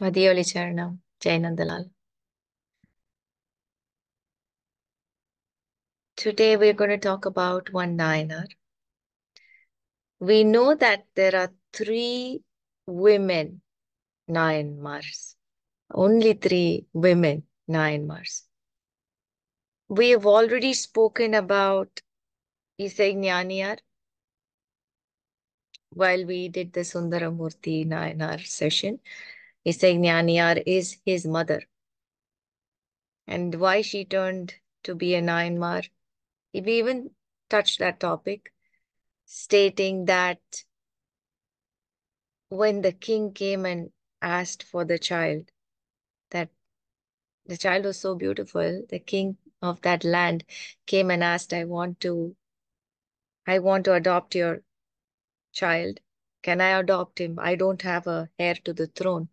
Mathioli Charanam, Jainandalal. Today we're going to talk about one Nayanar. We know that there are 3 women Nayanmars. Only 3 women Nayanmars. We have already spoken about Isai while we did the Sundaramurti Nayanar session. Isai is his mother. And why she turned to be a Nayanmar. We even touched that topic, stating that when the king came and asked for the child, that the child was so beautiful, the king of that land came and asked, I want to adopt your child. Can I adopt him? I don't have a heir to the throne.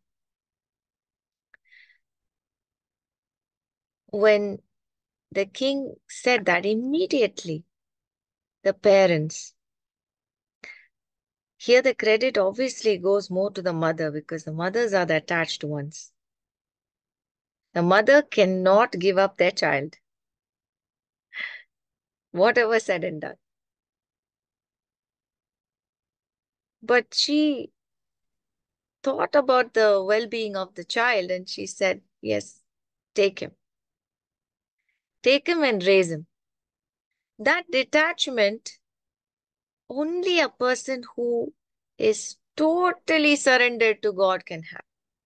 When the king said that, immediately the parents, here the credit obviously goes more to the mother because the mothers are the attached ones. The mother cannot give up their child, whatever said and done. But she thought about the well-being of the child and she said, yes, take him. Take him and raise him. That detachment, only a person who is totally surrendered to God can have.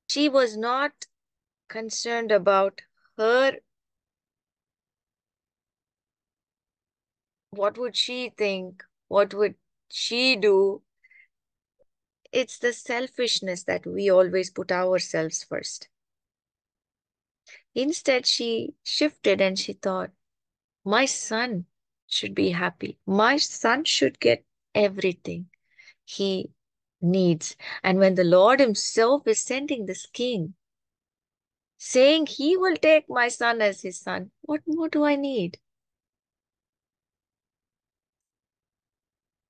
She was not concerned about her, what would she think, what would she do. It's the selfishness that we always put ourselves first. Instead, she shifted and she thought, my son should be happy. My son should get everything he needs. And when the Lord himself is sending this king, saying he will take my son as his son, what more do I need?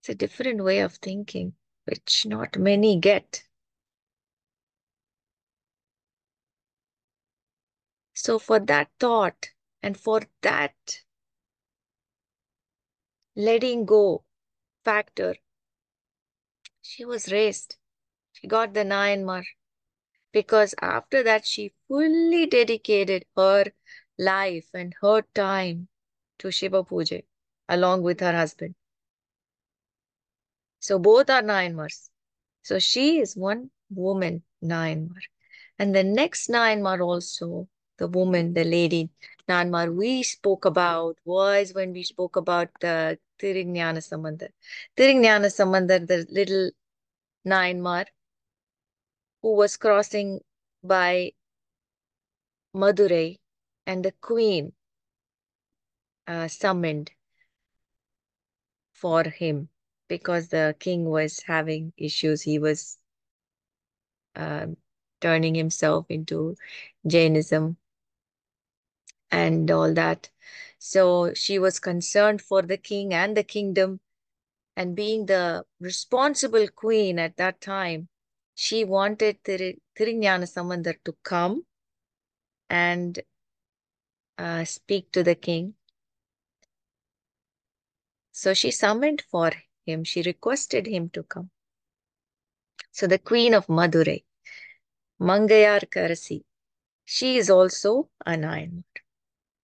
It's a different way of thinking, which not many get. So for that thought and for that letting go factor, she was raised. She got the Nayanmar. Because after that, she fully dedicated her life and her time to Shiva Puja along with her husband. So both are Nayanmars. So she is one woman Nayanmar. And the next Nayanmar also, the woman, the lady Nayanmar we spoke about was when we spoke about the Thirugnana Sambandar. Thirugnana Sambandar, the little Nayanmar who was crossing by Madurai, and the queen summoned for him because the king was having issues. He was uh, turning himself into Jainism and all that. So she was concerned for the king and the kingdom, and being the responsible queen at that time, she wanted Thirignana Sambandar to come and speak to the king. So she summoned for him. She requested him to come. So the queen of Madurai, Mangayar Karasi, she is also a Nayanmar.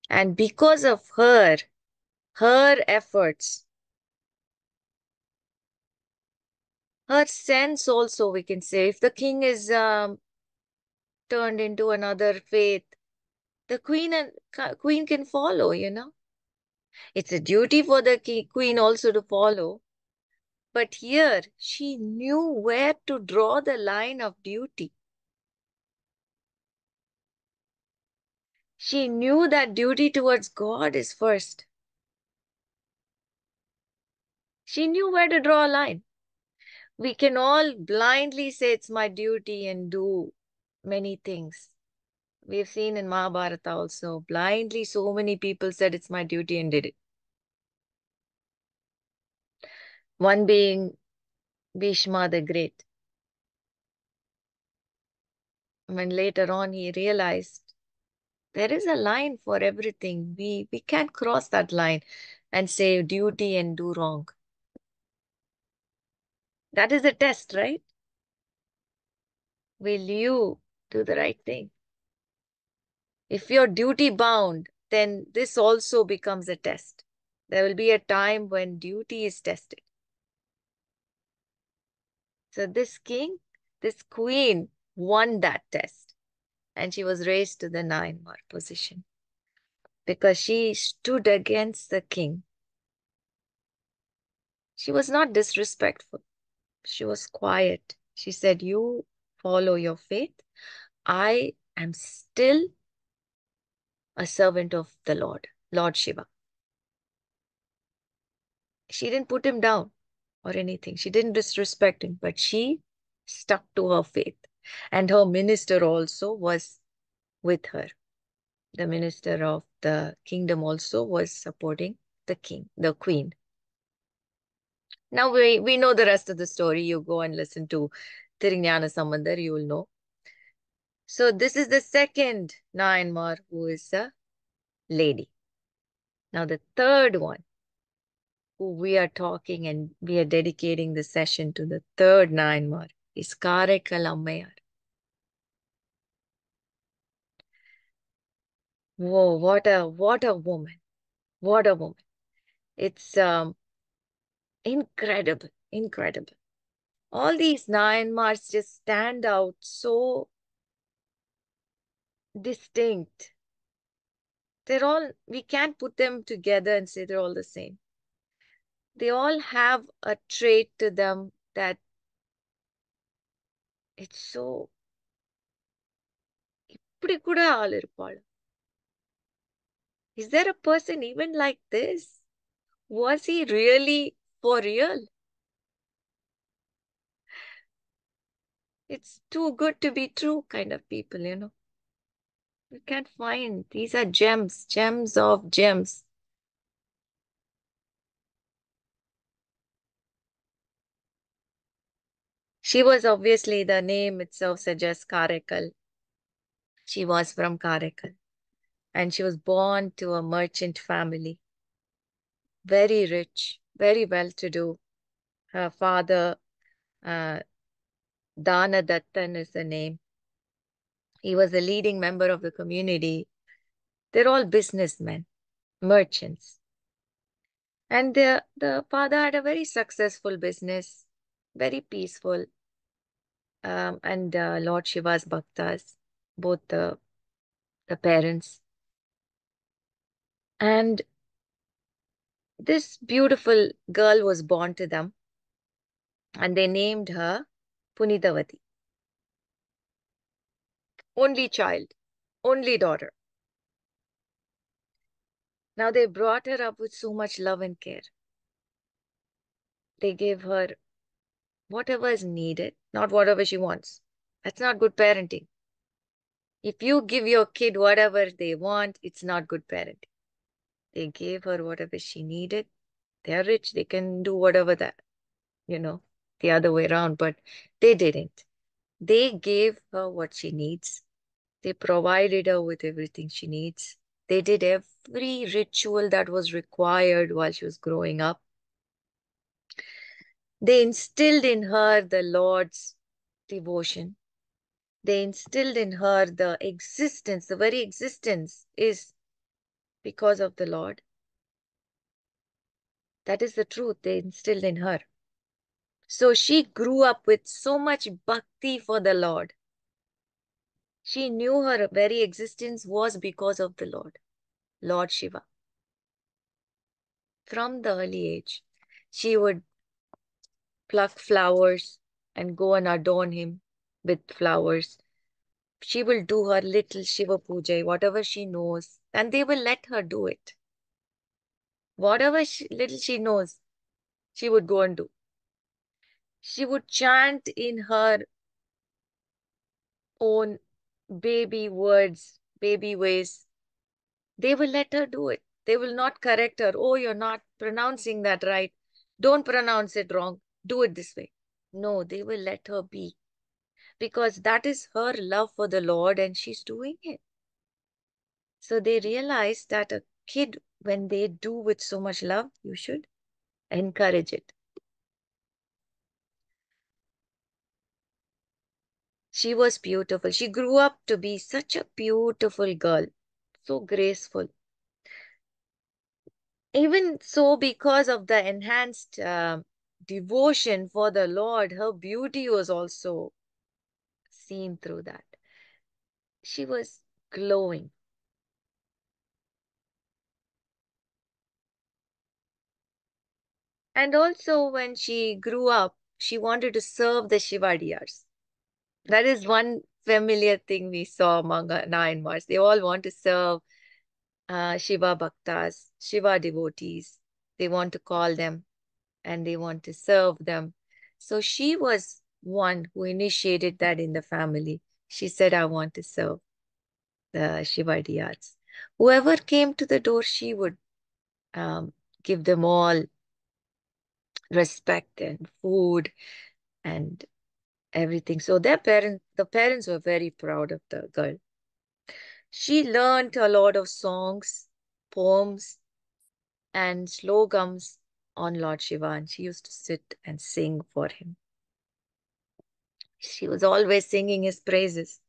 And because of her efforts, her sense also, we can say, if the king is turned into another faith, the queen can follow, you know. It's a duty for the queen also to follow. But here, she knew where to draw the line of duty. She knew that duty towards God is first. She knew where to draw a line. We can all blindly say it's my duty and do many things. We've seen in Mahabharata also, blindly so many people said it's my duty and did it. One being Bhishma the Great. When later on he realized there is a line for everything. We can't cross that line and say duty and do wrong. That is a test, right? Will you do the right thing? If you're duty bound, then this also becomes a test. There will be a time when duty is tested. So this king, this queen won that test, and she was raised to the Nayanmar position because she stood against the king. She was not disrespectful. She was quiet. She said, "You follow your faith. I am still a servant of the Lord, Lord Shiva." She didn't put him down or anything. She didn't disrespect him, but she stuck to her faith. And her minister also was with her. The minister of the kingdom also was supporting the king, the queen. Now we know the rest of the story. You go and listen to Thiruvalangadu Sambandar, you will know. So this is the second Nayanmar who is a lady. Now the third one who we are talking and we are dedicating the session to, the third Nayanmar, is Karaikkal Ammaiyar. Whoa, what a woman. What a woman. It's incredible, incredible. All these Nayanmars just stand out so distinct. They're all, we can't put them together and say they're all the same. They all have a trait to them that it's so, இப்படி கூட ஆள் இருப்பாள். Is there a person even like this? Was he really for real? It's too good to be true kind of people, you know. You can't find. These are gems, gems of gems. She was obviously, the name itself suggests Karaikal. She was from Karaikal. And she was born to a merchant family. Very rich, very well-to-do. Her father, uh, Dana Dattan is the name. He was a leading member of the community. They're all businessmen, merchants. And the father had a very successful business, very peaceful. And Lord Shiva's bhaktas, both the parents. And this beautiful girl was born to them, and they named her Punitavati. Only child, only daughter. Now they brought her up with so much love and care. They gave her whatever is needed, not whatever she wants. That's not good parenting. If you give your kid whatever they want, it's not good parenting. They gave her whatever she needed. They are rich. They can do whatever that, the other way around, but they didn't. They gave her what she needs. They provided her with everything she needs. They did every ritual that was required while she was growing up. They instilled in her the Lord's devotion. They instilled in her the existence, the very existence is because of the Lord. That is the truth they instilled in her. So she grew up with so much bhakti for the Lord. She knew her very existence was because of the Lord, Lord Shiva. From the early age, she would pluck flowers and go and adorn him with flowers. She will do her little Shiva puja, whatever she knows, and they will let her do it. Whatever little she knows, she would go and do. She would chant in her own baby words, baby ways. They will let her do it. They will not correct her. Oh, you're not pronouncing that right. Don't pronounce it wrong. Do it this way. No, they will let her be because that is her love for the Lord and she's doing it. So they realize that a kid, when they do with so much love, you should encourage it. She was beautiful. She grew up to be such a beautiful girl, so graceful. Even so, because of the enhanced devotion for the Lord, her beauty was also seen through that. She was glowing. And also, when she grew up, she wanted to serve the Shivadiyars. That is one familiar thing we saw among Nayanmars. They all want to serve Shiva Bhaktas, Shiva devotees. They want to call them and they want to serve them. So she was one who initiated that in the family. She said, I want to serve the Shivadiyars. Whoever came to the door, she would um, give them all respect and food and everything. So the parents were very proud of the girl. She learned a lot of songs, poems, and slogans on Lord Shiva, and she used to sit and sing for him. She was always singing his praises.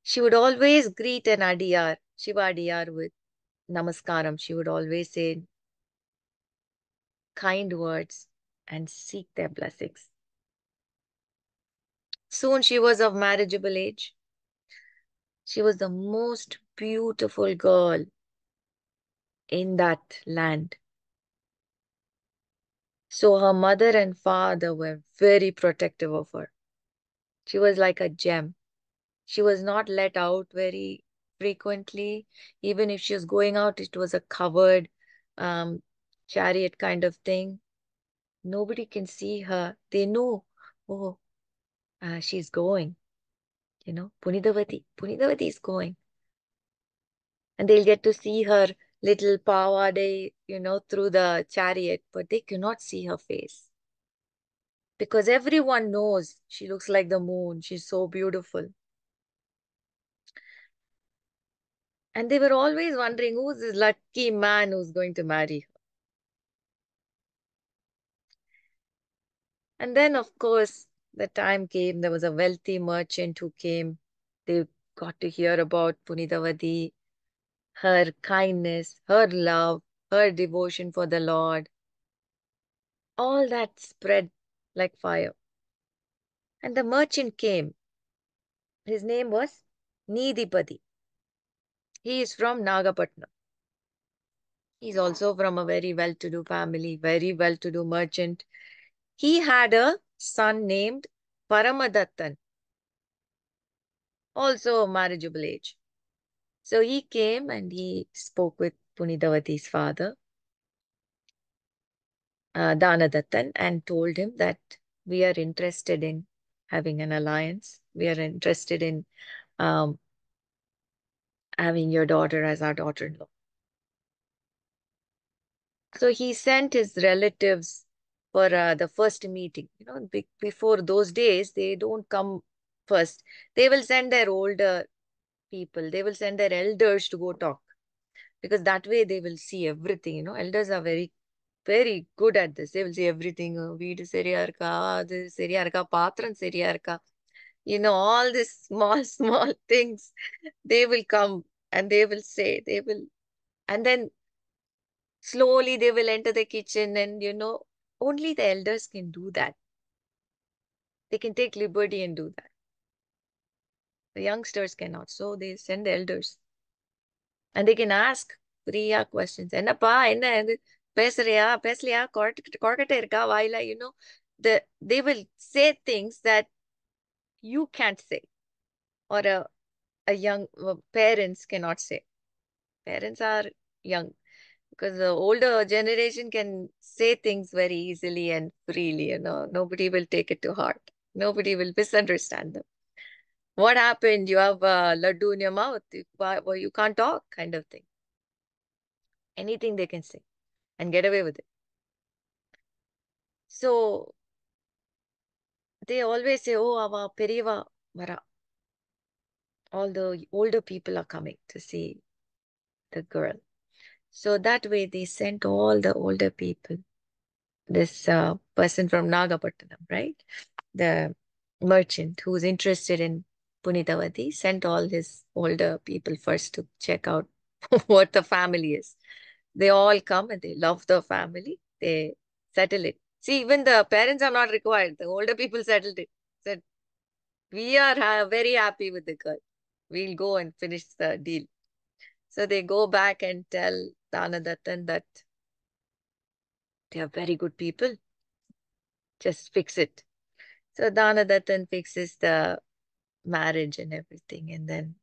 She would always greet an Adiyar, Shiva Adiyar, with Namaskaram. She would always say kind words and seek their blessings. Soon she was of marriageable age. She was the most beautiful girl in that land. So her mother and father were very protective of her. She was like a gem. She was not let out very frequently. Even if she was going out, it was a covered um, chariot kind of thing. Nobody can see her. They know, oh, she's going, Punidavati is going. And they'll get to see her little pavade, through the chariot, but they cannot see her face. Because everyone knows she looks like the moon. She's so beautiful. And they were always wondering who's this lucky man who's going to marry her. And then, of course, the time came. There was a wealthy merchant who came. They got to hear about Punitavati, her kindness, her love, her devotion for the Lord. All that spread like fire. And the merchant came. His name was Nidipati. He is from Nagapatnam. He's also from a very well-to-do family, very well-to-do merchant. He had a son named Paramadattan, also marriageable age. So he came and he spoke with Punidavati's father, Danadattan, and told him that we are interested in having an alliance. We are interested in um, having your daughter as our daughter-in-law. So he sent his relatives for the first meeting. Before those days, they don't come first. They will send their older people. They will send their elders to go talk because that way they will see everything. Elders are very, very good at this. They will see everything. Veedu seriya irka, adu seriya irka, patran seriya irka. All these small, small things. They will come and they will say, and then slowly they will enter the kitchen and, only the elders can do that. They can take liberty and do that. The youngsters cannot. So they send the elders and they can ask free questions. என்னப்பா என்ன இது பேசுறியா பேசலையா கொரட்டை இருக்கா வாயில they will say things that you can't say or a young parents cannot say. Parents are young because the older generation can say things very easily and freely. Nobody will take it to heart. Nobody will misunderstand them. What happened? You have a laddu in your mouth. Well, you can't talk, kind of thing. Anything they can say and get away with it. So they always say, oh, our Periva Mara. All the older people are coming to see the girl. So that way they sent all the older people. This person from Nagapattinam, right? The merchant who's interested in Punitavati sent all his older people first to check out what the family is. They all come and they love the family. They settle it. See, even the parents are not required. The older people settled it. Said, we are very happy with the girl. We'll go and finish the deal. So they go back and tell Danadattan that they are very good people. Just fix it. So Danadattan fixes the marriage and everything. And then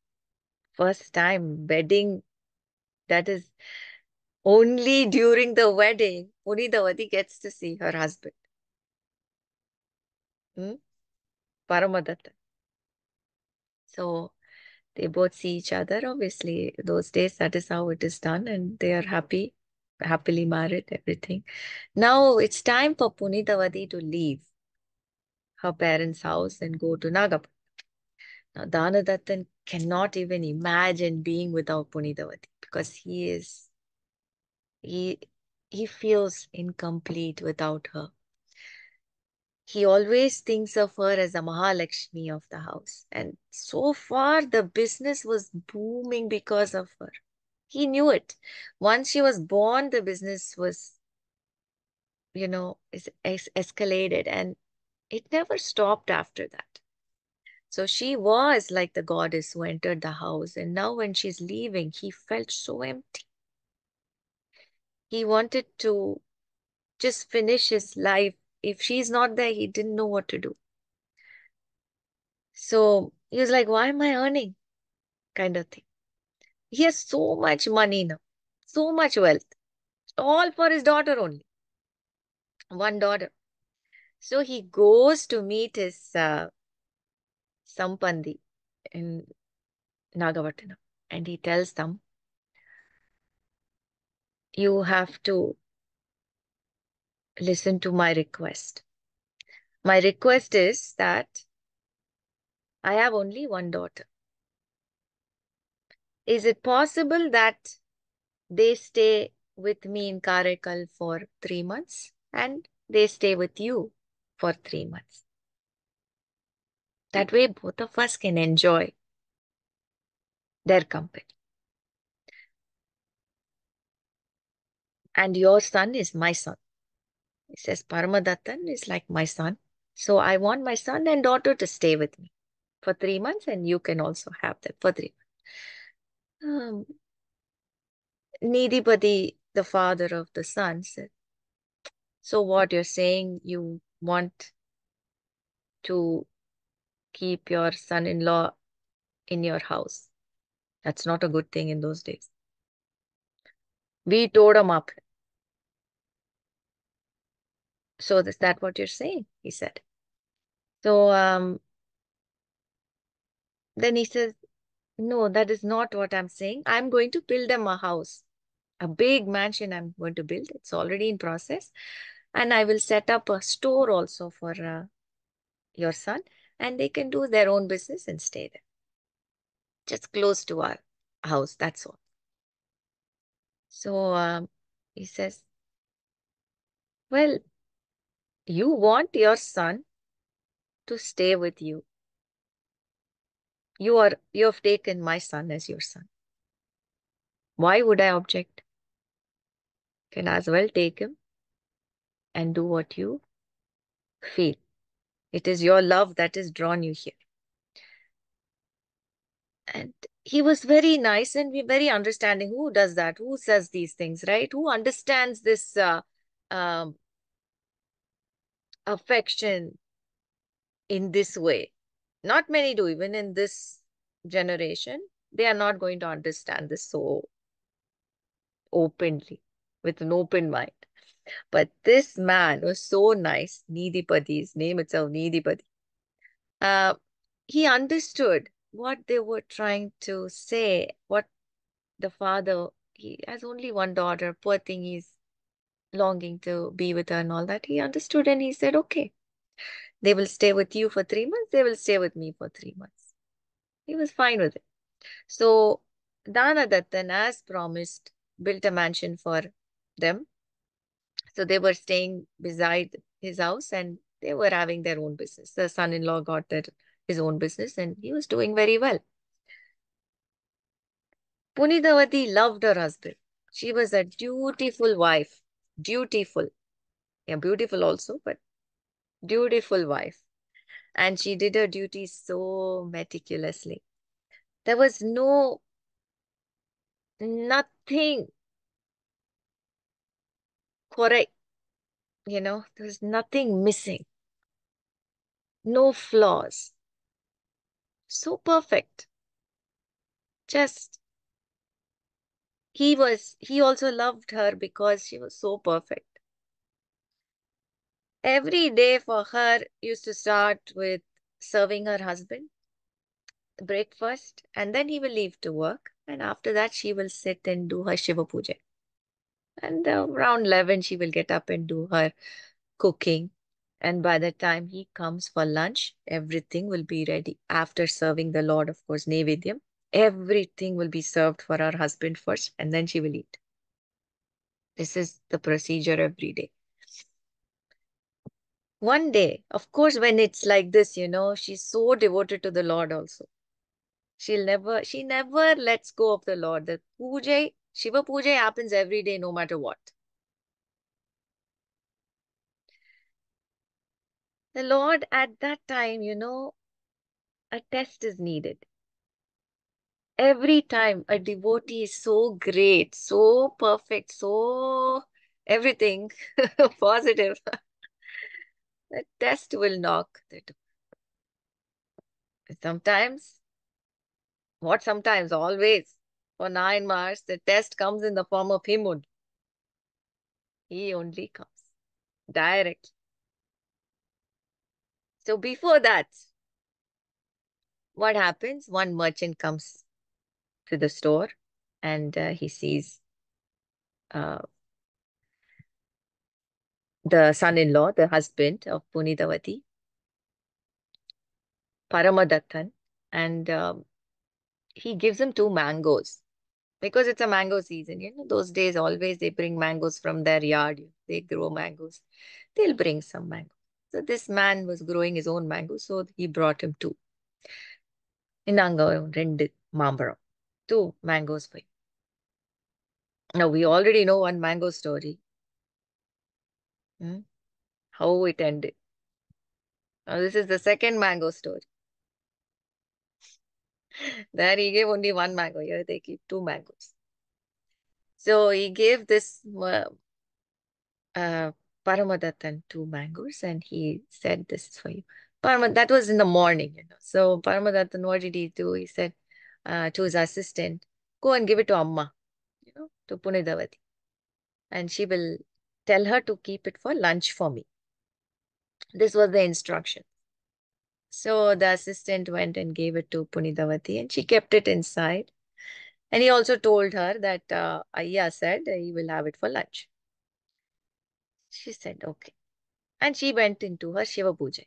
first time wedding, that is only during the wedding, Punitavati gets to see her husband. Hmm? Paramadattan. So they both see each other. Obviously, those days, that is how it is done. And they are happy, happily married, everything. Now it's time for Punitavati to leave her parents' house and go to Nagapur. Now, Danadattan cannot even imagine being without Punitavati because he he feels incomplete without her. He always thinks of her as a Mahalakshmi of the house. And so far, the business was booming because of her. He knew it. Once she was born, the business was, escalated and it never stopped after that. So she was like the goddess who entered the house. And now when she's leaving, he felt so empty. He wanted to just finish his life. If she's not there, he didn't know what to do. So he was like, why am I earning? Kind of thing. He has so much money now, so much wealth, all for his daughter only, one daughter. So he goes to meet his Sampandi in Nagapattinam and he tells them, you have to listen to my request. My request is that I have only one daughter. Is it possible that they stay with me in Karaikkal for 3 months and they stay with you for 3 months? That way, both of us can enjoy their company. And your son is my son. He says, Paramadattan is like my son. So I want my son and daughter to stay with me for 3 months, and you can also have them for 3 months. Nidipati, the father of the son, said, so what you're saying, you want to keep your son-in-law in your house. That's not a good thing in those days. We told him up. So is that what you're saying? He said. So then he says, no, that is not what I'm saying. I'm going to build them a house, a big mansion I'm going to build. It's already in process. And I will set up a store also for your son. And they can do their own business and stay there. Just close to our house. That's all. So he says, well, you want your son to stay with you. You have taken my son as your son. Why would I object? Can as well take him and do what you feel. It is your love that has drawn you here. And he was very nice and very understanding. Who does that? Who says these things, right? Who understands this um, affection in this way? Not many do, even in this generation. They are not going to understand this so openly, with an open mind. But this man was so nice, Nidipati's name itself, Nidipati. Uh, he understood what they were trying to say, what the father, he has only one daughter, poor thing, he's longing to be with her and all that. He understood and he said, okay, they will stay with you for 3 months, they will stay with me for 3 months. He was fine with it. So Dana Dattan, as promised, built a mansion for them. So they were staying beside his house and they were having their own business. The son-in-law got his own business and he was doing very well. Punitavati loved her husband. She was a dutiful wife. Dutiful. Yeah, beautiful also, but dutiful wife. And she did her duty so meticulously. There was nothing correct, there was nothing missing, no flaws. So perfect. Just, he also loved her because she was so perfect. Every day for her used to start with serving her husband breakfast, and then he will leave to work. And after that, she will sit and do her Shiva Puja. And around 11, she will get up and do her cooking. And by the time he comes for lunch, everything will be ready. After serving the Lord, of course, Nevedyam, everything will be served for her husband first, and then she will eat. This is the procedure every day. One day, of course, when it's like this, she's so devoted to the Lord also. She never lets go of the Lord. The puja, Shiva Puja happens every day, no matter what. The Lord at that time, a test is needed. Every time a devotee is so great, so perfect, so everything positive, the test will knock the door. Sometimes, what sometimes, always, for Nayanmars, the test comes in the form of him only. He only comes direct. So before that, what happens? One merchant comes to the store and he sees uh, the son-in-law, the husband of Punitavati, Paramadattan, and he gives him two mangoes because it's a mango season. Those days always they bring mangoes from their yard. They grow mangoes. They'll bring some mango. So this man was growing his own mango, so he brought him two. Inanga rendu மாம்பழம். Two mangoes for you. Now we already know one mango story. Hmm? How it ended. Now this is the second mango story. There he gave only one mango. Here they give two mangoes. So he gave this Paramadattan two mangoes and he said, this is for you. That was in the morning. So Paramadattan, what did he do? He said to his assistant, go and give it to Amma, to Punidavati. And she will tell her to keep it for lunch for me. This was the instruction. So the assistant went and gave it to Punidavati and she kept it inside. And he also told her that Ayya said he will have it for lunch. She said, okay. And she went into her Shiva Puja.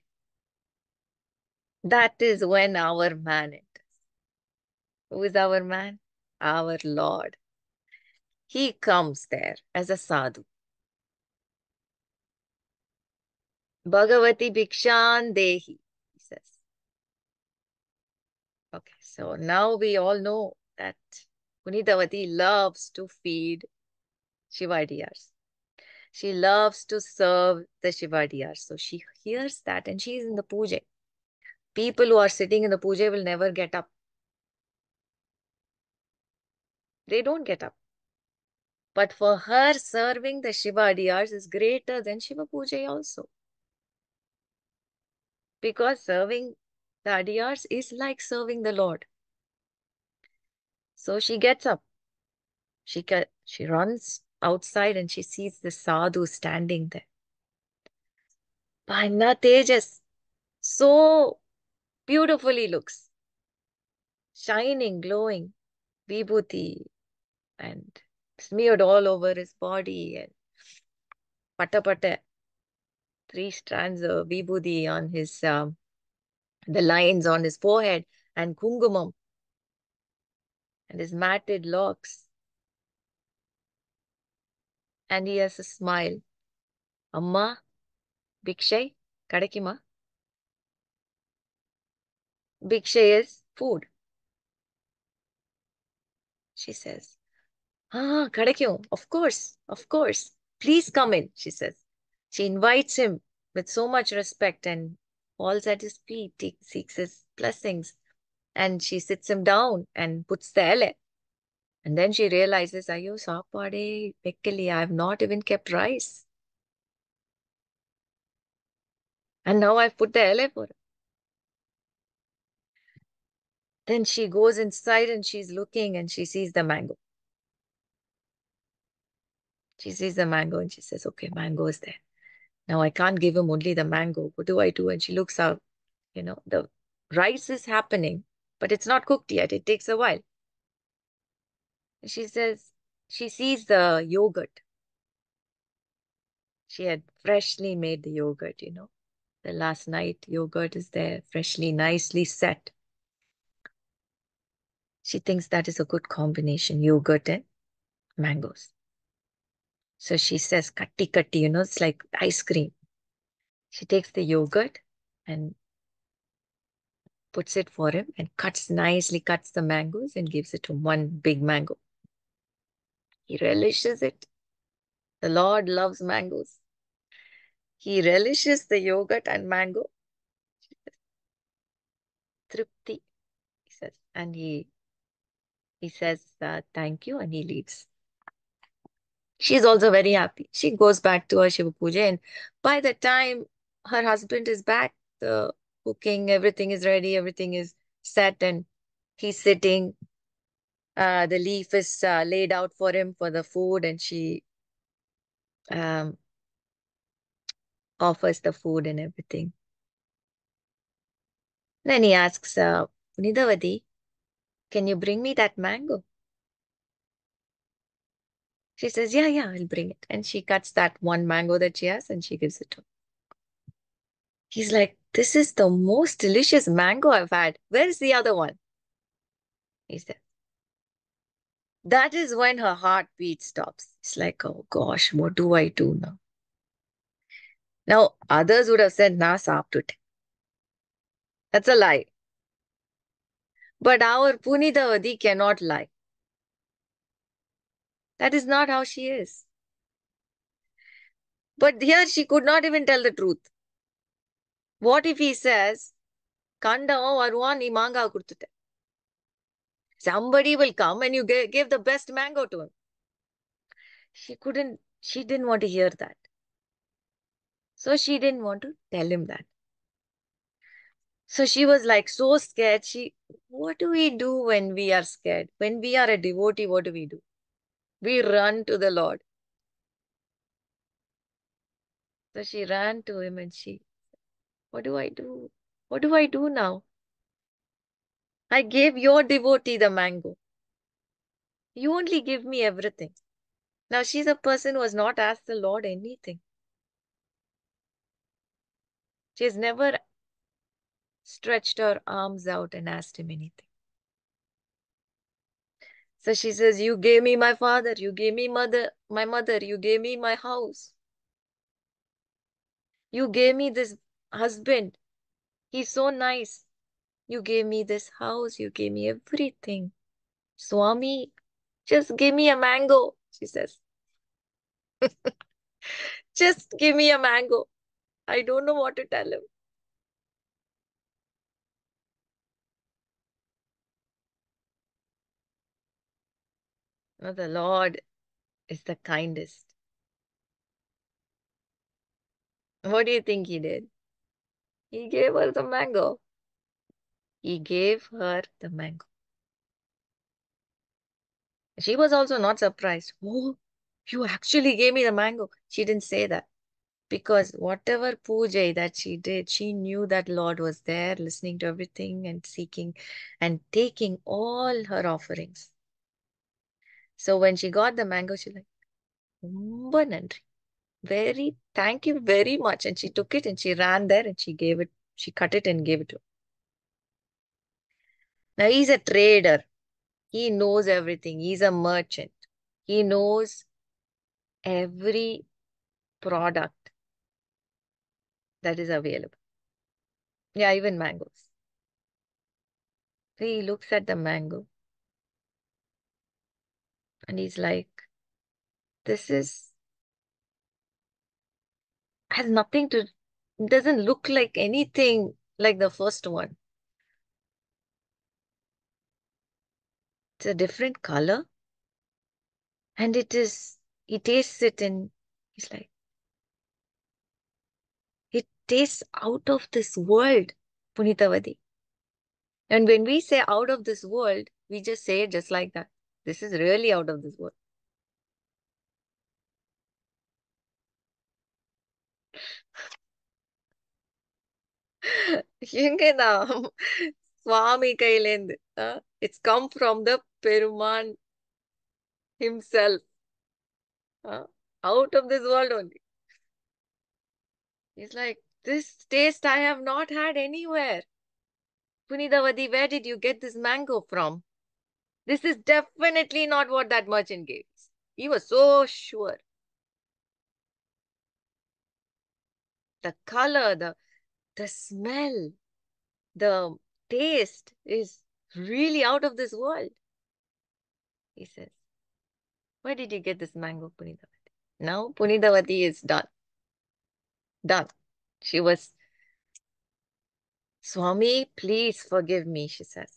That is when our man enters. Who is our man? Our Lord. He comes there as a sadhu. Bhagavati Bhikshan Dehi, he says. Okay, so now we all know that Punitavati loves to feed Shivadiyars. She loves to serve the Shivadiyars. So she hears that and she is in the puja. People who are sitting in the puja will never get up. They don't get up. But for her, serving the Shivadiyars is greater than Shiva Puja also. Because serving the Adiyars is like serving the Lord. So she gets up. She runs outside and she sees the sadhu standing there. Panna Tejas, so beautifully looks. Shining, glowing, vibhuti, and smeared all over his body. And Pata pata, 3 strands of vibhuti on his, the lines on his forehead, and kungumam, and his matted locks. And he has a smile. Amma, Bhikshay, Kadakima. Bhikshay is food, she says. Ah, Kadakyo, of course, of course. Please come in, she says. She invites him with so much respect and falls at his feet, seeks his blessings. And she sits him down and puts the ele. And then she realizes, Ayo, saapade vekkali, I have not even kept rice. And now I've put the ele for her. Then she goes inside and she's looking and she sees the mango. She sees the mango and she says, okay, mango is there. Now I can't give him only the mango. What do I do? And she looks out, the rice is happening, but it's not cooked yet. It takes a while. And she says, she sees the yogurt. She had freshly made the yogurt. The last night yogurt is there, freshly, nicely set. She thinks that is a good combination, yogurt and mangoes. So she says, katti katti, it's like ice cream. She takes the yogurt and puts it for him and nicely cuts the mangoes and gives it to one big mango. He relishes it. The Lord loves mangoes. He relishes the yogurt and mango. Tripti, he says. And he says, thank you, and he leaves. She's also very happy. She goes back to her Shiva Puja, and by the time her husband is back, the cooking, everything is ready, everything is set, and he's sitting. The leaf is laid out for him for the food, and she um, offers the food and everything. Then he asks, Nidavati, can you bring me that mango? She says, yeah, I'll bring it. And she cuts that one mango that she has and she gives it to him. He's like, this is the most delicious mango I've had. Where's the other one? He said. That is when her heartbeat stops. It's like, oh gosh, what do I do now? Now, others would have said, na saaptute. That's a lie. But our Punitavadi cannot lie. That is not how she is. But here she could not even tell the truth. What if he says, Kandam varuvan nee manga kuduthutta. Somebody will come and you give the best mango to him. She didn't want to hear that. So she didn't want to tell him that. So she was like so scared. What do we do when we are scared? When we are a devotee, what do? We run to the Lord. So she ran to him and what do I do? What do I do now? I gave your devotee the mango. You only give me everything. Now she's a person who has not asked the Lord anything. She has never stretched her arms out and asked him anything. So she says, you gave me my father, you gave me my mother, you gave me my house. You gave me this husband. He's so nice. You gave me this house, you gave me everything. Swami, just give me a mango, she says. Just give me a mango. I don't know what to tell him. No, the Lord is the kindest. What do you think he did? He gave her the mango. He gave her the mango. She was also not surprised. Oh, you actually gave me the mango. She didn't say that because whatever puja that she did, she knew that Lord was there listening to everything and seeking and taking all her offerings. So when she got the mango, she like, "Romba nandri." Thank you very much. And she took it and she ran there and she cut it and gave it to him. Now he's a trader. He knows everything. He's a merchant. He knows every product that is available. Yeah, even mangoes. So he looks at the mango and he's like, this is, has nothing to, doesn't look like anything like the first one. It's a different color and he tastes it and he's like, it tastes out of this world, Punitavadi. And when we say out of this world, we just say it just like that. This is really out of this world. எங்கடா சுவாமி கையிலேந்து it's come from the Peruman himself, out of this world only. He's like, this taste I have not had anywhere. Punitavadi, where did you get this mango from? This is definitely not what that merchant gave us. He was so sure. The color, the smell, the taste is really out of this world. He says, where did you get this mango, Punitavati? Now Punitavati is done. Done. She was, Swami, please forgive me, she says.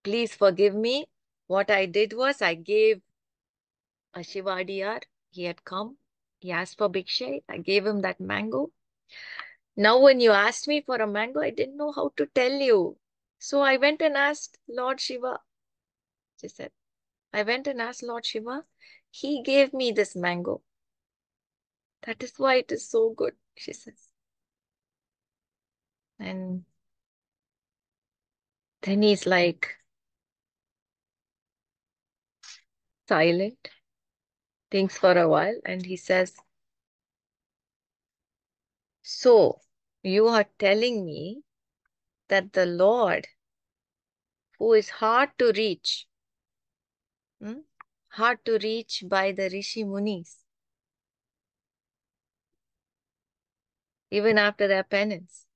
Please forgive me. What I did was I gave a Shivadiyar. He had come. He asked for Bhiksha. I gave him that mango. Now, when you asked me for a mango, I didn't know how to tell you. So I went and asked Lord Shiva. She said, I went and asked Lord Shiva. He gave me this mango. That is why it is so good, she says. And then he's like silent, thinks for a while, and he says, so you are telling me that the Lord, who is hmm, hard to reach by the Rishi Munis, even after their penance,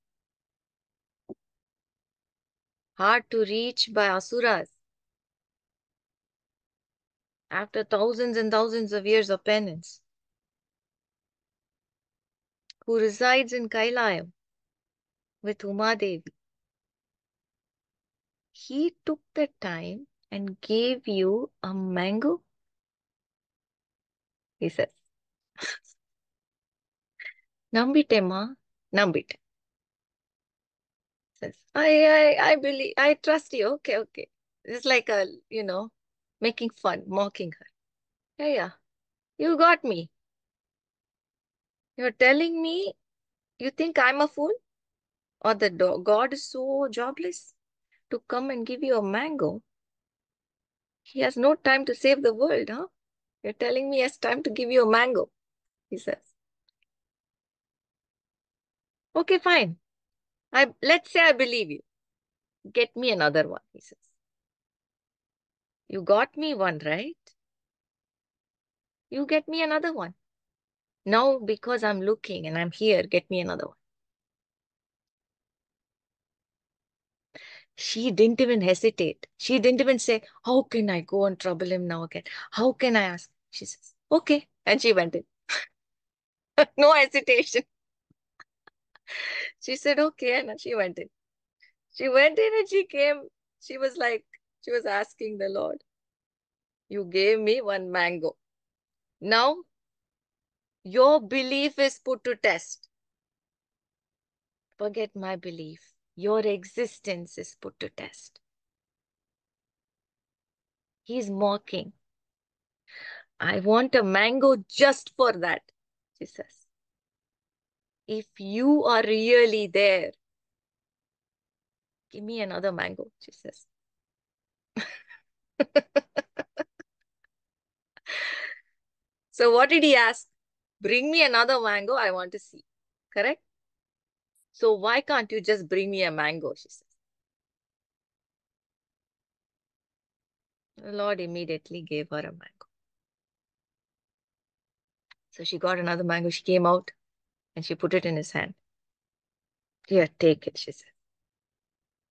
hard to reach by Asuras, after thousands and thousands of years of penance, who resides in Kailayam with Uma Devi. He took the time and gave you a mango, he says. Nambitema, Nambite. Says, I believe, I trust you. Okay, okay. It's like making fun, mocking her. Yeah, yeah. You got me. You're telling me you think I'm a fool? Or the God is so jobless to come and give you a mango? He has no time to save the world, huh? You're telling me he has time to give you a mango, he says. Okay, fine. Let's say I believe you. Get me another one, he says. You got me one, right? You get me another one. Now, because I'm looking and I'm here, get me another one. She didn't even hesitate. She didn't even say, how can I go and trouble him now again? How can I ask? She says, okay. And she went in. No hesitation. She said, okay. And she went in. She went in and she came. She was like, she was asking the Lord, you gave me one mango. Now, your belief is put to test. Forget my belief. Your existence is put to test. He's mocking. I want a mango just for that, she says. If you are really there, give me another mango, she says. So what did he ask? Bring me another mango, I want to see. Correct? So why can't you just bring me a mango, she says. The Lord immediately gave her a mango. So she got another mango. She came out and she put it in his hand. Here, take it, she said.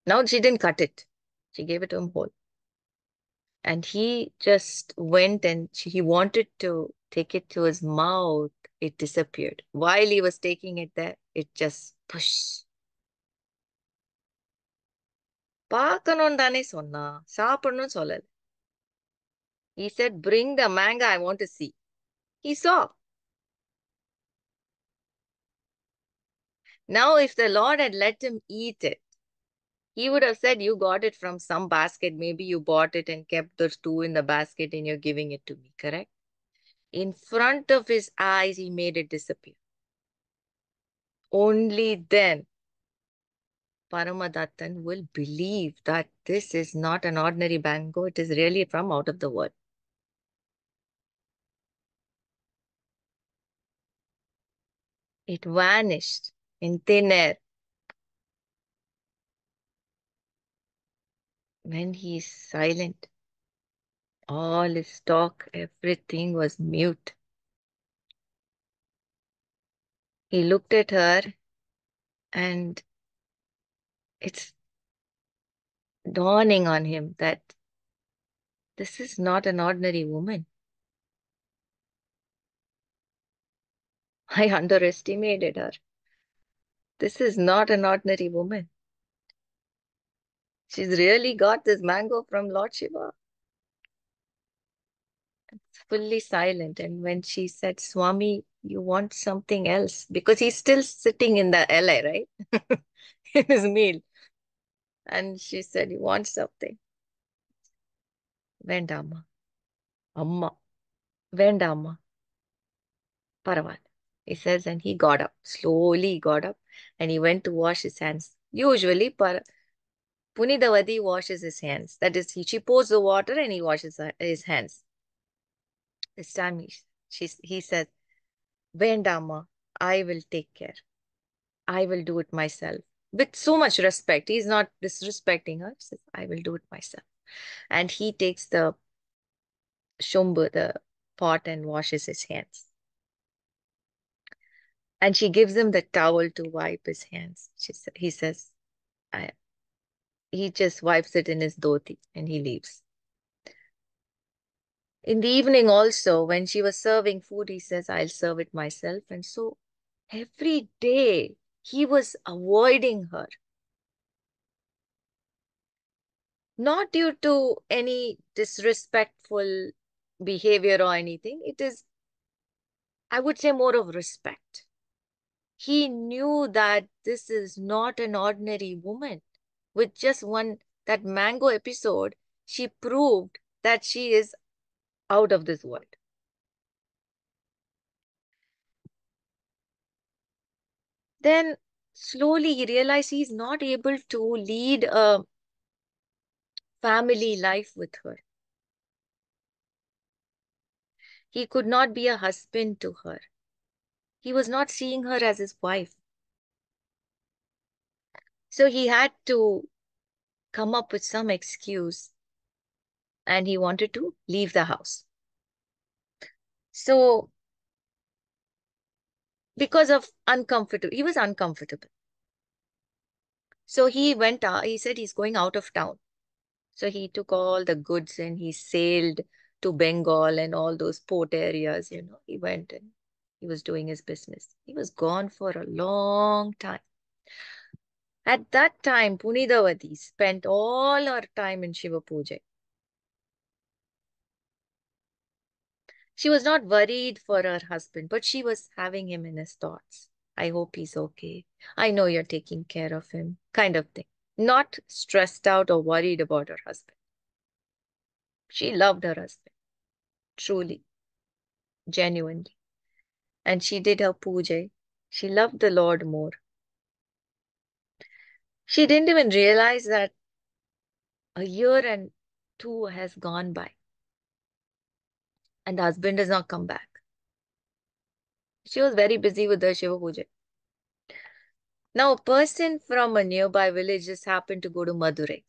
Now she didn't cut it. She gave it to him whole. And he just went and he wanted to take it to his mouth. It disappeared. While he was taking it there, it just push. பார்க்கணும் தானே சொன்னா சாப்பிடணும் சொல்லல. He said, bring the manga, I want to see. He saw. Now, if the Lord had let him eat it, he would have said, you got it from some basket. Maybe you bought it and kept those two in the basket and you're giving it to me, correct? In front of his eyes, he made it disappear. Only then Paramadattan will believe that this is not an ordinary mango. It is really from out of the world. It vanished in thin air. When he is silent, all his talk, everything was mute. He looked at her and it's dawning on him that this is not an ordinary woman. I underestimated her. This is not an ordinary woman. She's really got this mango from Lord Shiva. It's fully silent. And when she said, Swami, you want something else? Because he's still sitting in the LA, right? In his meal. And she said, you want something? Vendama. Amma. Vendama. Paravat. He says, and he got up. Slowly he got up and he went to wash his hands. Usually, Punidavadi washes his hands. That is, she pours the water and he washes his hands. This time he says, Vendama, I will take care. I will do it myself. With so much respect. He's not disrespecting her. He says, I will do it myself. And he takes the shumbu, the pot, and washes his hands. And she gives him the towel to wipe his hands. He says, he just wipes it in his dhoti and he leaves. In the evening also, when she was serving food, he says, I'll serve it myself. And so every day he was avoiding her. Not due to any disrespectful behavior or anything. It is, I would say, more of respect. He knew that this is not an ordinary woman. With just that mango episode, she proved that she is out of this world. Then slowly he realized he's not able to lead a family life with her. He could not be a husband to her. He was not seeing her as his wife. So he had to come up with some excuse and he wanted to leave the house. So because of uncomfortable, he was uncomfortable. So he went out, he said he's going out of town. So he took all the goods and he sailed to Bengal and all those port areas, he went and he was doing his business. He was gone for a long time. At that time, Punidavati spent all her time in Shiva Puja. She was not worried for her husband, but she was having him in his thoughts. I hope he's okay. I know you're taking care of him, kind of thing. Not stressed out or worried about her husband. She loved her husband, truly, genuinely. And she did her puja. She loved the Lord more. She didn't even realize that a year and two has gone by and the husband has not come back. She was very busy with her Shiva Puja. Now, a person from a nearby village just happened to go to Madurai.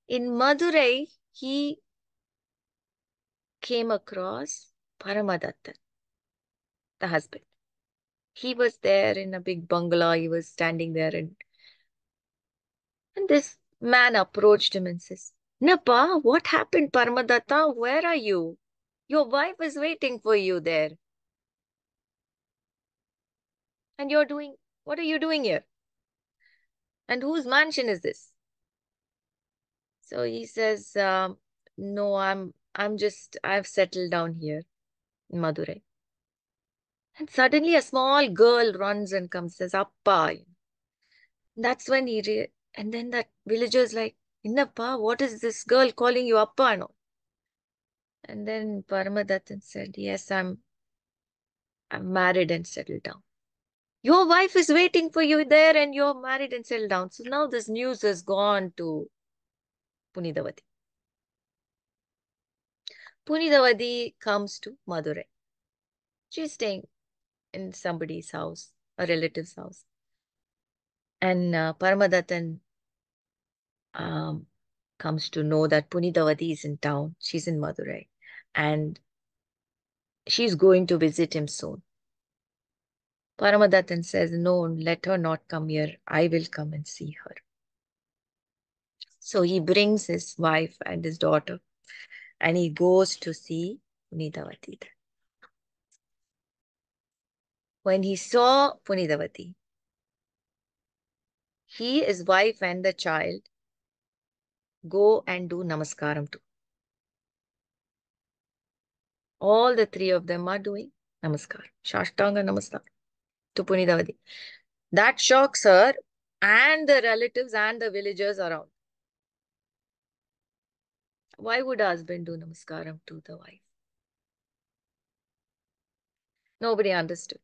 In Madurai, he came across Paramadattan, the husband. He was there in a big bungalow. He was standing there, and this man approached him and says, Nappa, what happened, Parmadatta? Where are you? Your wife is waiting for you there. And what are you doing here? And whose mansion is this? So he says, no, I've settled down here in Madurai. And suddenly a small girl runs and comes, says, Appa. That's when and then that villager's like, Innappa, what is this girl calling you Appa? No. And then Paramadattan said, yes, I'm married and settled down. Your wife is waiting for you there and you're married and settled down. So now this news has gone to Punitavati. Punitavati comes to Madurai. She's staying in somebody's house, a relative's house. And Paramadattan um, comes to know that Punitavati is in town. She's in Madurai. And she's going to visit him soon. Paramadattan says, no, let her not come here. I will come and see her. So he brings his wife and his daughter and he goes to see Punitavati. When he saw Punitavati, he, his wife and the child go and do namaskaram to. All the three of them are doing namaskar, Shashtanga namaskar to Punitavati. That shocks her and the relatives and the villagers around. Why would a husband do namaskaram to the wife? Nobody understood.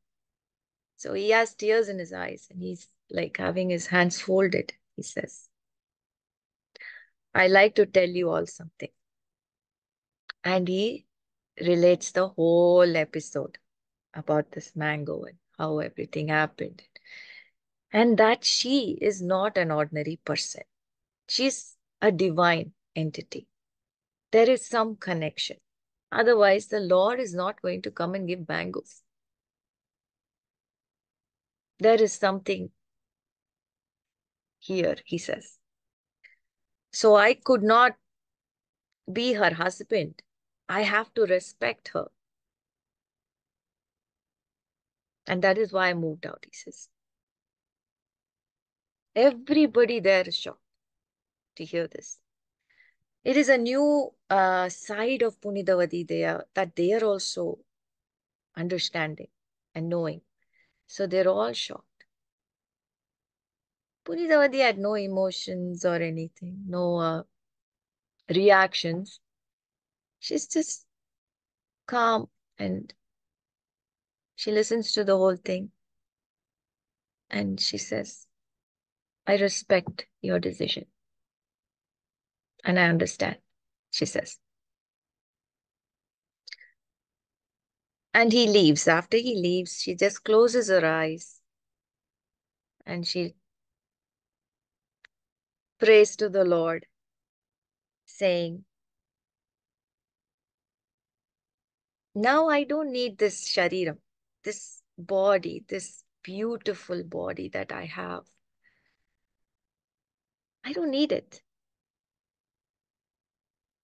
So he has tears in his eyes and he's like having his hands folded. He says, I like to tell you all something. And he relates the whole episode about this mango and how everything happened. And that she is not an ordinary person. She's a divine entity. There is some connection. Otherwise, the Lord is not going to come and give mangoes. There is something here, he says. So I could not be her husband. I have to respect her. And that is why I moved out, he says. Everybody there is shocked to hear this. It is a new side of Punitavati that they are also understanding and knowing. So they're all shocked. Punitavati had no emotions or anything, no reactions. She's just calm and she listens to the whole thing. And she says, I respect your decision. And I understand, she says. And he leaves. After he leaves, she just closes her eyes and she prays to the Lord, saying, now I don't need this shariram, this body, this beautiful body that I have. I don't need it.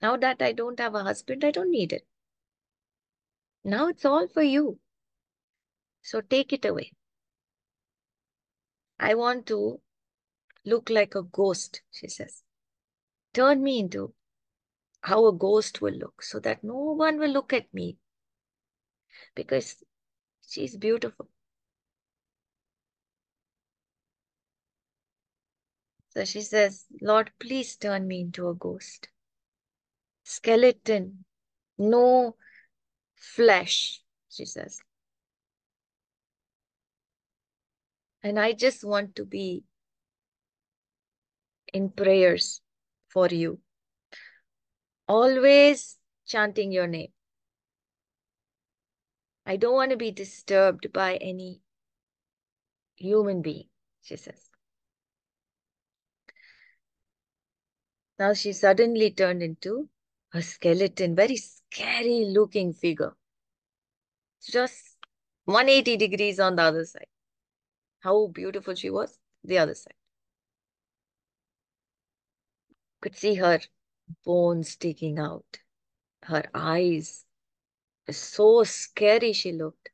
Now that I don't have a husband, I don't need it. Now it's all for you. So take it away. I want to look like a ghost, she says. Turn me into how a ghost will look so that no one will look at me because she's beautiful. So she says, Lord, please turn me into a ghost. Skeleton, no flesh, she says. And I just want to be in prayers for you, always chanting your name. I don't want to be disturbed by any human being, she says. Now she suddenly turned into a skeleton, very scary looking figure. Just 180 degrees on the other side. How beautiful she was, the other side. Could see her bones sticking out. Her eyes, so scary she looked.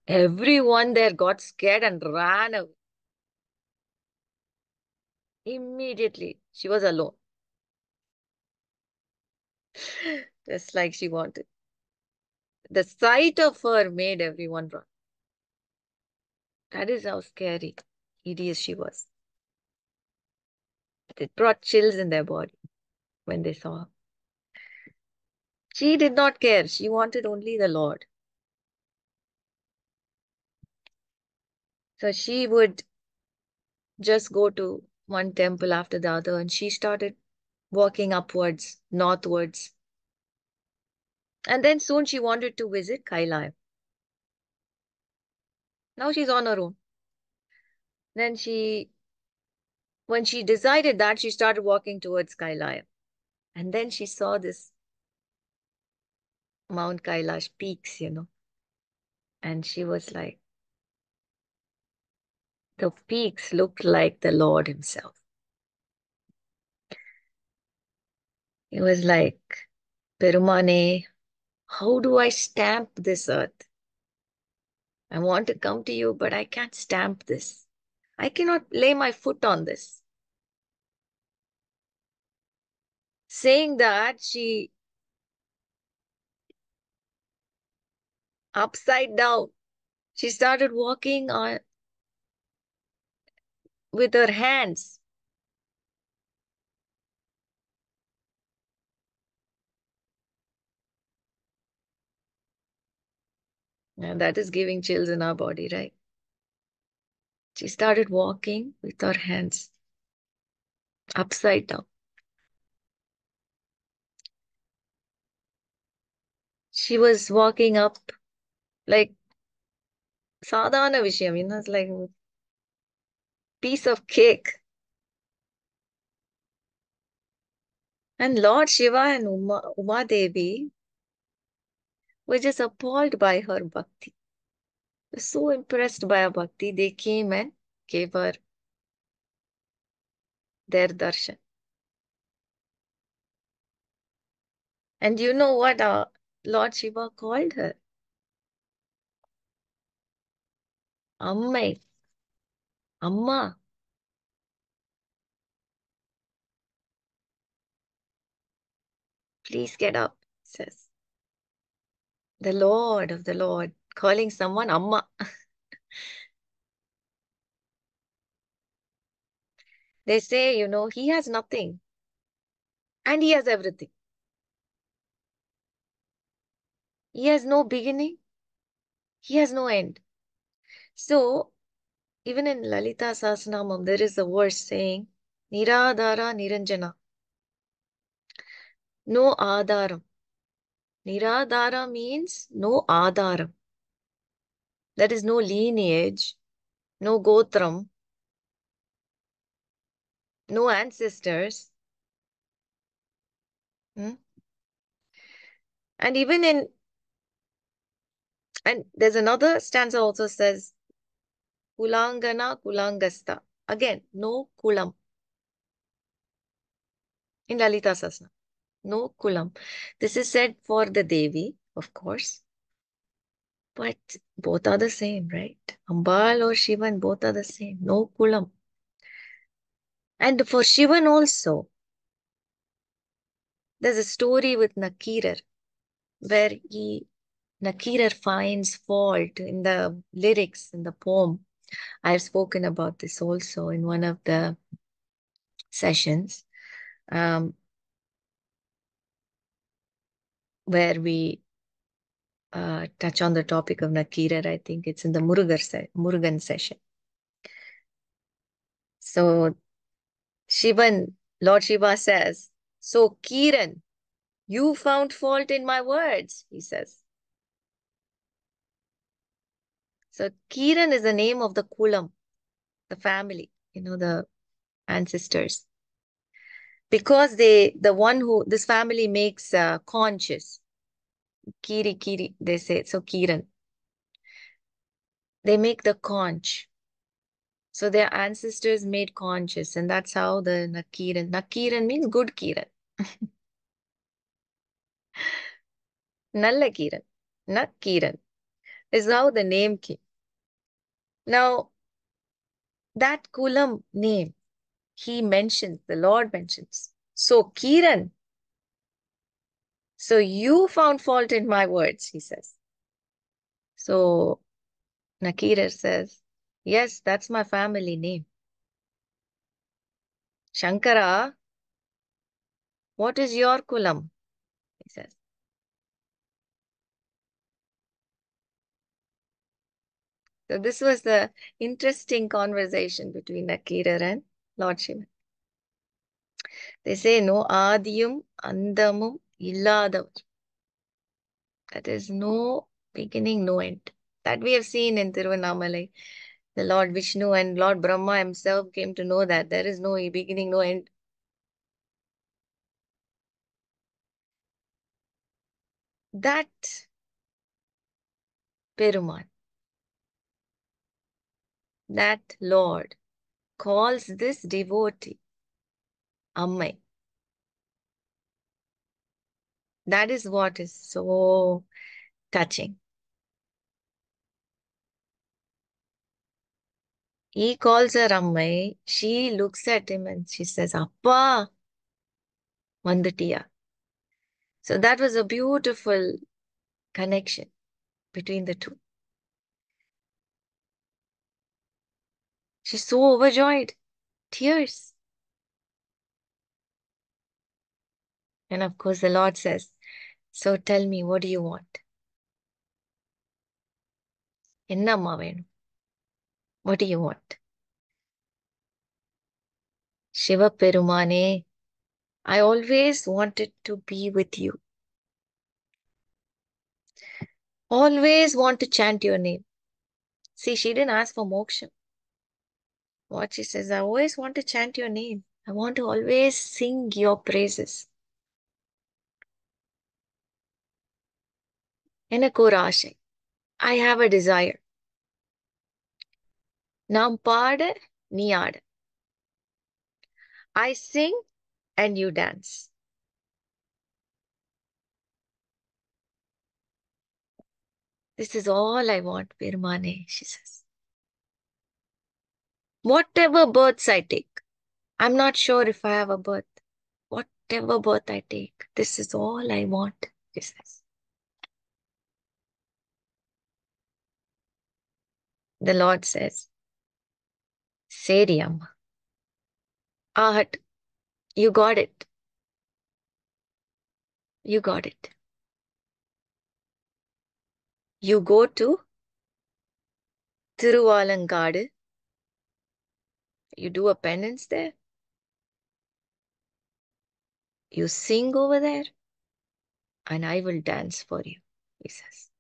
Everyone there got scared and ran away. Immediately, she was alone. Just like she wanted. The sight of her made everyone run. That is how scary, hideous she was. It brought chills in their body when they saw her. She did not care. She wanted only the Lord. So she would just go to one temple after the other, and she started walking upwards, northwards. And then soon she wanted to visit Kailaya. Now she's on her own. Then when she decided that, she started walking towards Kailaya. And then she saw this Mount Kailash peaks, and she was like, the peaks looked like the Lord himself. It was like, Perumane, how do I stamp this earth? I want to come to you, but I can't stamp this. I cannot lay my foot on this. Saying that, she upside down. She started walking on with her hands. And that is giving chills in our body, right? She started walking with her hands upside down. She was walking up like sadhana vishayam, it's like a piece of cake. And Lord Shiva and Uma Devi were just appalled by her bhakti. They were so impressed by her bhakti, they came and gave her their darshan. And you know what Lord Shiva called her? Ammai, Amma. Please get up, says. The Lord of the Lord calling someone Amma. They say, he has nothing and he has everything. He has no beginning, he has no end. So, even in Lalita Sahasranamam, there is a verse saying, Niradhara Niranjana. No Adharam. Niradhara means no Adharam. There is no lineage, no Gotram, no ancestors. Hmm? And and there's another stanza also says, Kulangana Kulangasta. Again, no Kulam. In Lalita Sahasranam. No Kulam. This is said for the Devi, of course. But both are the same, right? Ambal or Shivan, both are the same. No Kulam. And for Shivan also, there's a story with Nakirar where Nakirar finds fault in the lyrics in the poem. I've spoken about this also in one of the sessions where we touch on the topic of Nakirar. I think it's in the Murugan session. So Lord Shiva says, so Kiran, You found fault in my words, he says. So Kiran is the name of the kulam, the family, the ancestors. Because the one who, this family makes conches. Kiri, they say. So Kiran. They make the conch. So their ancestors made conches, and that's how the Nakiran. Nakiran means good Kiran. Nalla Kiran. Nakiran is how the name came. Now, that Kulam name, the Lord mentions. So, Kiran, so you found fault in my words, he says. So, Nakira says, yes, that's my family name. Shankara, what is your Kulam? He says. So this was the interesting conversation between Nakira and Lord Shiva. They say no adiyum andamum illadavar. That is no beginning, no end. That we have seen in Tiruvannamalai. The Lord Vishnu and Lord Brahma himself came to know that there is no beginning, no end. That Peruman, that Lord, calls this devotee Ammai. That is what is so touching. He calls her Ammai. She looks at him and she says, Appa, Vandatiya. So that was a beautiful connection between the two. She's so overjoyed. Tears. And of course, the Lord says, so tell me, what do you want? Ennamma venum? What do you want? Shiva Perumane, I always wanted to be with you. Always want to chant your name. See, she didn't ask for moksha. What she says, I always want to chant your name. I want to always sing your praises. Enakku I have a desire. Nam paada, nee aada. I sing and you dance. This is all I want, Virmane, she says. Whatever births I take, I'm not sure if I have a birth. Whatever birth I take, this is all I want, she says. The Lord says, Seri Amma. Ahat, you got it. You got it. You go to Thiruvalangadu. You do a penance there. You sing over there. And I will dance for you, he says.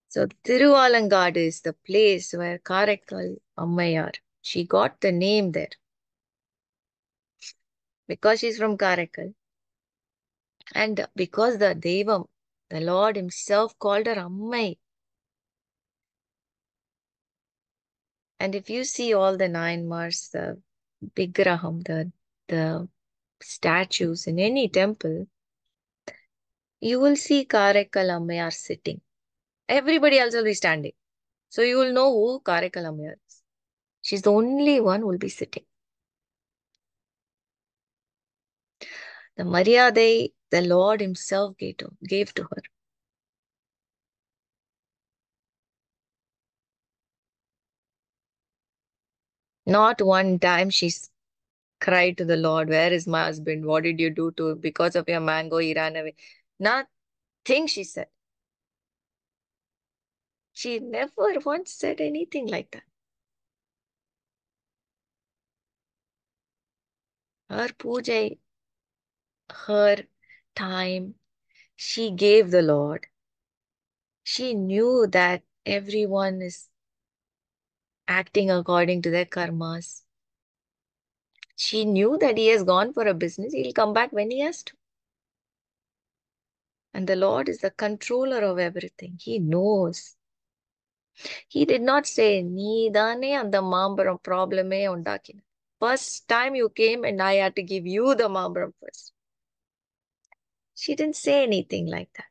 So Thiruvalangadu is the place where Karaikkal Ammaiyar, she got the name there because she's from Karaikkal. And because the Devam, the Lord himself called her Ammai. And if you see all the Nayanmars, the Vigraham, the statues in any temple, you will see Karaikkal Ammaiyar sitting. Everybody else will be standing. So you will know who Karaikkal Ammaiyar is. She's the only one who will be sitting. The Maryade the Lord himself gave to her. Not one time she's cried to the Lord, where is my husband? What did you do to because of your mango he ran away? Nothing, she said. She never once said anything like that. Her puja, her time she gave the Lord. She knew that everyone is acting according to their karmas. She knew that he has gone for a business. He'll come back when he has to. And the Lord is the controller of everything. He knows. He did not say, "Needane anda mambaram probleme undakina." First time you came and I had to give you the mambaram first. She didn't say anything like that.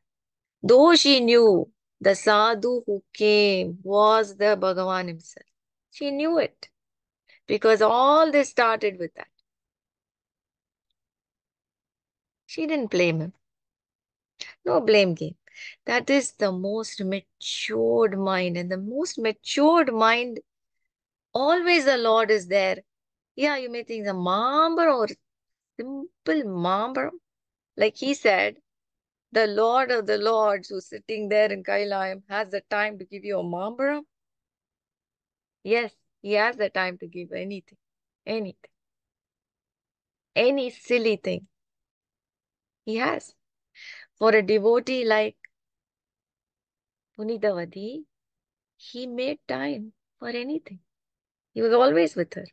Though she knew the sadhu who came was the Bhagavan himself. She knew it because all this started with that. She didn't blame him. No blame game. That is the most matured mind, and the most matured mind, always the Lord is there. Yeah, you may think the Mambaram or simple Mambaram. Like he said, the Lord of the Lords who's sitting there in Kailayam has the time to give you a Mambaram. Yes, he has the time to give anything, anything, any silly thing. He has. For a devotee like Punitavadi, he made time for anything. He was always with her.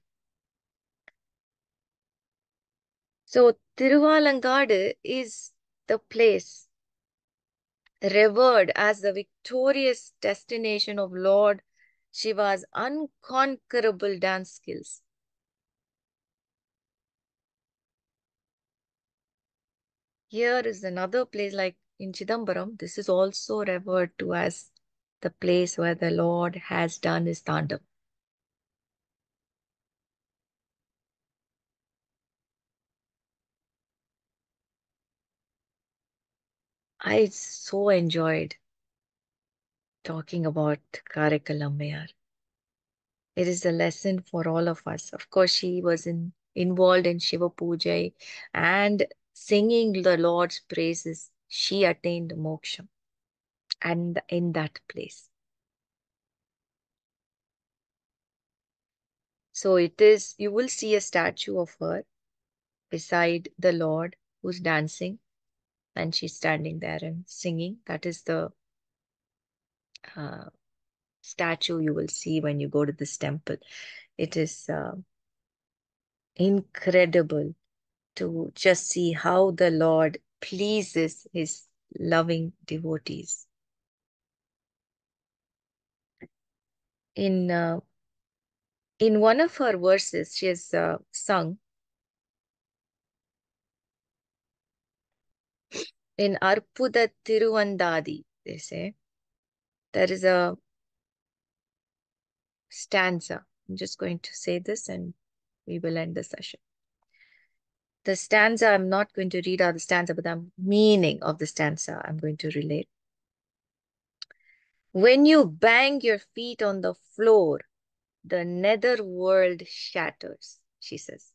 So Thiruvalangadu is the place revered as the victorious destination of Lord Shiva's unconquerable dance skills. Here is another place like in Chidambaram. This is also revered to as the place where the Lord has done his Tandav. I so enjoyed talking about Karaikkal Ammaiyar. It is a lesson for all of us. Of course, she was involved in Shiva Puja and singing the Lord's praises. She attained moksha and in that place. So it is, you will see a statue of her beside the Lord who's dancing and she's standing there and singing. That is the uh, statue you will see when you go to this temple. It is incredible to just see how the Lord pleases his loving devotees. In uh, in one of her verses, she has sung in Arpuda Tiruvandadi, they say, there is a stanza. I'm just going to say this and we will end the session. The stanza, I'm not going to read out the stanza, but the meaning of the stanza I'm going to relate. When you bang your feet on the floor, the nether world shatters, she says,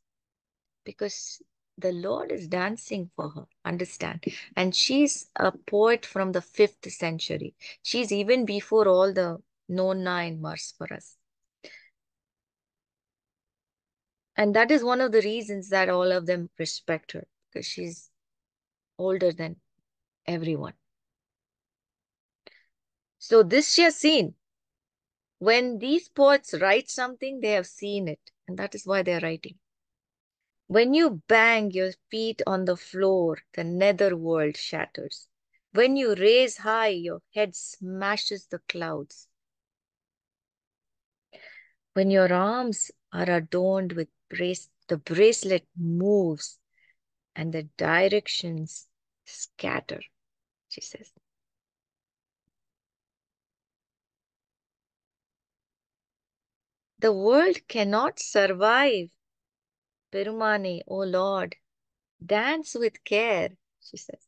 because the Lord is dancing for her, understand? And she's a poet from the 5th century. She's even before all the known Nayanmars for us. And that is one of the reasons that all of them respect her, because she's older than everyone. So this she has seen. When these poets write something, they have seen it. And that is why they're writing. When you bang your feet on the floor, the nether world shatters. When you raise high, your head smashes the clouds. When your arms are adorned with the bracelet moves and the directions scatter, she says. The world cannot survive. Perumane, O Lord, dance with care, she says.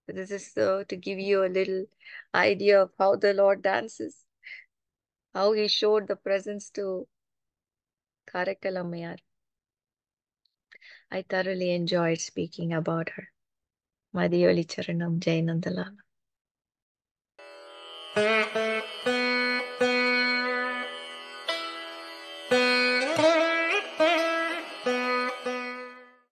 This is to give you a little idea of how the Lord dances, how he showed the presence to Karaikkal Ammaiyar. I thoroughly enjoyed speaking about her. Mathioli Charanam, Jai Nandalala.